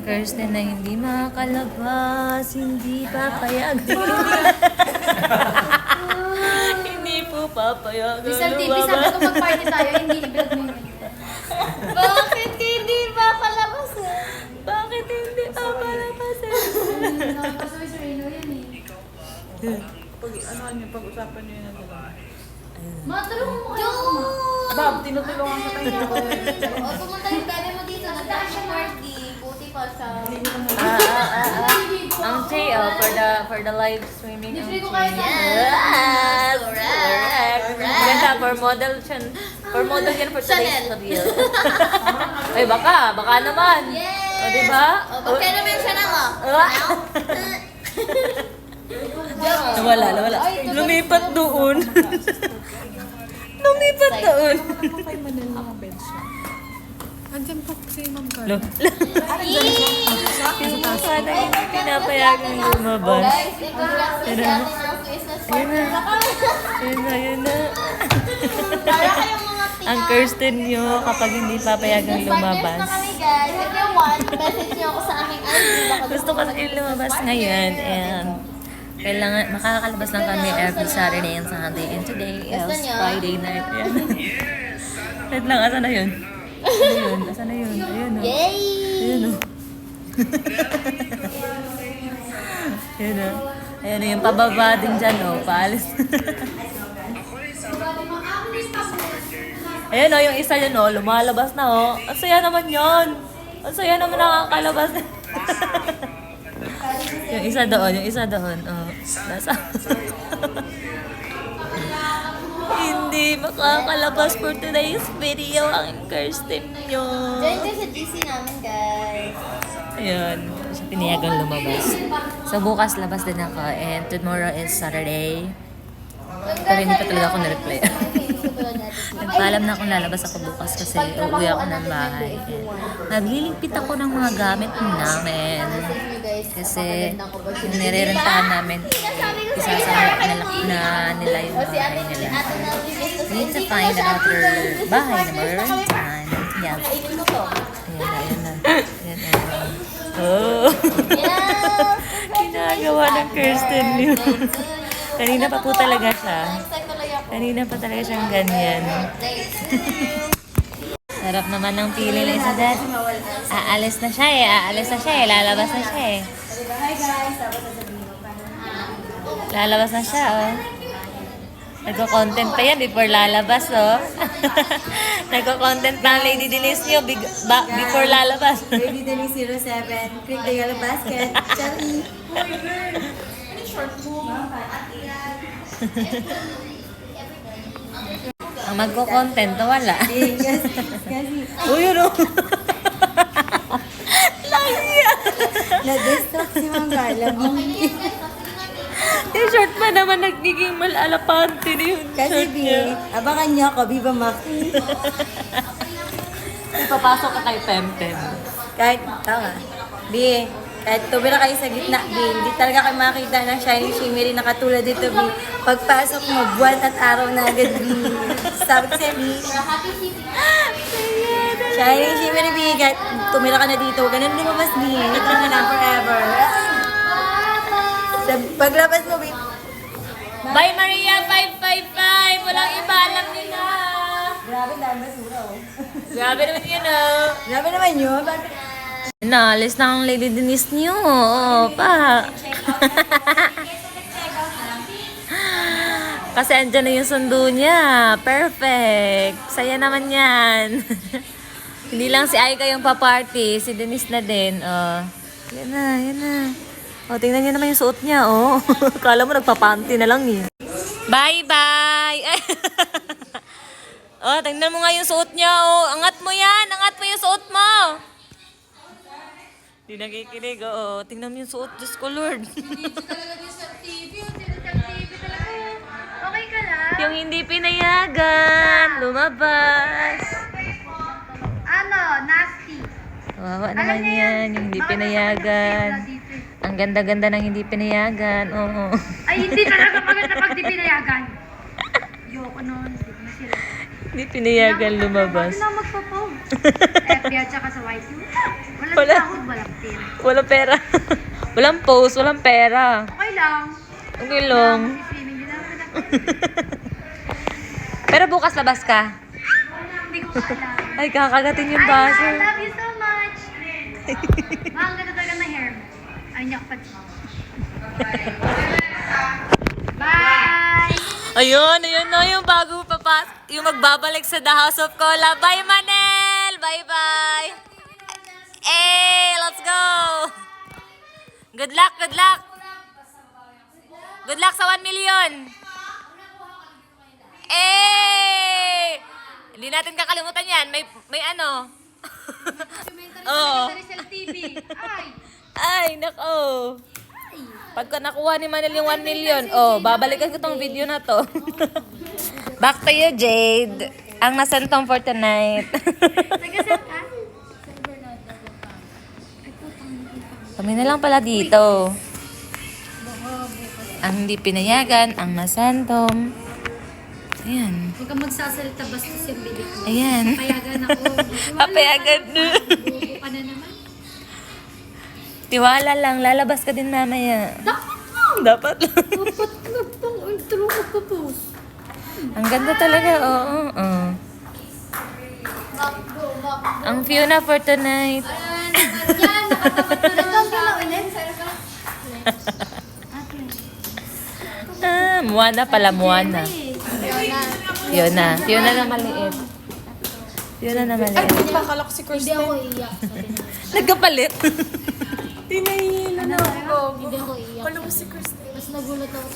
Ang Kirsten na hindi makakalabas, hindi papayagan. Hindi po papayagan. Rizal TV, sabi ko mag-party tayo, hindi i-vlog mo yun. Bakit hindi makalabas eh? Bakit hindi papalabas eh? Nakapasaway sa Reno yan eh. Pag-usapan niyo yun na dalawa. Matulungan mo kayo. Bob, tinutulungan ka tayo. O, pumunta yung gana mo dito. Nagdaan siya party. Puti pa siya. Ang Jay, for the live streaming. Libre ko kayo sa Yes! Correct! Ganda, for model yan. For model yan for today's Chanel. video. Ay, baka naman. Yes! O, diba? O, bakit naman siya na mo? Nawala. Lumipat doon. Lumipat doon. Kay Manel naka-bench siya. Andyan po si Ma'am Carla. Yung mukha na yung pinapayagang lumabas. Guys, i-congrats na si ate ng business partner. Yun na. Para kayong mga tina. Ang Kirsten nyo kapag hindi papayagang Partners lumabas. na kami guys. If you want, message nyo ako sa aming IG. Baka Gusto ko kasi lumabas ngayon and kailangan makakalabas lang kami every Saturday and Sunday and today is Gusto nyo? Friday night. Ayan. Wait lang, asa na yun? Asa na yun? Ayun o. Yay! Ayun o. Ayun o. Ayun o, yung pababa din dyan o. Paalis. Ayun o, yung isa yun o. Lumalabas na o. Ang saya naman yun. Ang saya naman nakakalabas. Yung isa doon. Oh. Nasa. Hindi makakalabas for today's video ang Kirsten nyo. Join kayo sa GC namin guys. Ayun. Siya pinayagang lumabas. So bukas labas din ako and tomorrow is Saturday. Pero hindi pa talaga ako na-reply. Nagpaalam na akong lalabas ako bukas kasi uuwi ako ng bahay. Nagliligpit ako ng mga gamit namin. Kasi yung nirerentahan namin, isasama na nila yung bahay nila. We need to find another bahay na marerentahan. Yes. Ayan na. Oh! Ginagawa ng Kirsten yun. Kanina pa po talaga siya. Kanina pa talaga siyang ganyan. Sarap naman ng pili ng isa dad. Aalis na siya eh. Lalabas na siya eh. Hi guys, tapos sasabihin ko pa. Lalabas na siya oh. Nagko-content pa yan before lalabas oh. Nagko-content pa ang Lady Denise niyo before lalabas. Lady Denise 07, click the yellow basket. Charlie. Ang magko-content wala. Kasi, Uy, yun oh. na-distract si Ma'am Carla. Yung short pa naman nagiging malalapante na yun. Kasi, Short B, niya. abangan niyo ako, Viva Max. Ipapasok ka kay Pempen. Kahit, tama. B, kahit tumira kayo sa gitna, B, hindi talaga kayo makakita ng shining shimmery na katulad dito, B. Pagpasok mo, buwan at araw na agad, B. Sabi ko sa'yo, B, Happy shipping. shining shimmery, B, kahit tumira ka na dito, ganun lumabas, B. Ito na lang forever. Paglabas mo, B, Bye Maria 555! Walang iba, alam nila! grabe dami basura, oh. Grabe naman yun oh. Grabe naman yun. Naalis na ang Lady Denise niyo. Oo, pa. Kasi andyan na yung sundo niya. Perfect. Saya naman yan. Hindi lang si Aika yung pa-party. Si Denise na din. Oh. Yan na. Oh, tingnan niyo naman yung suot niya. Oh. Kala mo nagpapanty na lang eh. Bye-bye! Oh, tingnan mo nga yung suot niya. Oh, angat mo yan. Angat mo yung suot mo. Hindi nakikinig. Oo, tingnan mo yung suot. Diyos ko, Lord. Okay ka lang? Yung hindi pinayagan. Lumabas. Ano? Nasty. Wawa naman yan. Yung hindi pinayagan. Ang ganda-ganda ng hindi pinayagan. Oo. Ay, hindi talaga maganda pag di pinayagan. Yoko nun. Hindi ko na sila. Hindi pinayagan lumabas. Wala magpapog. FB at saka sa YT. Walang Wala. sahod, walang tin. Walang pera. Walang post, walang pera. Okay lang. Okay lang. Swimming din naman ako. Pero bukas labas ka. Hindi ko alam. Ay, kakagatin yung I baso. love you so much. Ma, ang ganda talaga na hair mo. Ay, niyak pa siya. Bye! Ayun na yung bago yung magbabalik sa The House of Cola. Bye, Manel! Bye-bye! Hey, let's go! Good luck, good luck! Good luck sa 1 million! Hey! Hindi natin kakalimutan yan. May ano. Oo. Sa Rizal TV. Ay! Ay, nako. Pagka nakuha ni Manel yung 1 million, babalikan ko tong video na to. Back to you, Jade. Ang nasentong for tonight. Taga-saan ka? Kami na lang pala dito. Ang hindi pinayagan, ang nasentong. Ayan. Huwag kang magsasalita basta yung bilik mo. Ayan. Payagan ako. Papayagan. Buko ka na naman. Tiwala lang, lalabas ka din mamaya. Dapat lang! Dapat lang. Dapat tulong ka pa po. Ang ganda talaga, oo. Ang Fiona for tonight. Yan, nakatapat ko lang ang galaw. Moana pala, Moana. Fiona. Fiona na maliit. Fiona na maliit. Kakala ko si Kirsten. Hindi ako iiyak. Nagkapalit. Tinahihila na ako. Hindi ako iiyak. Kala ko si Kirsten. Mas nagulat ako.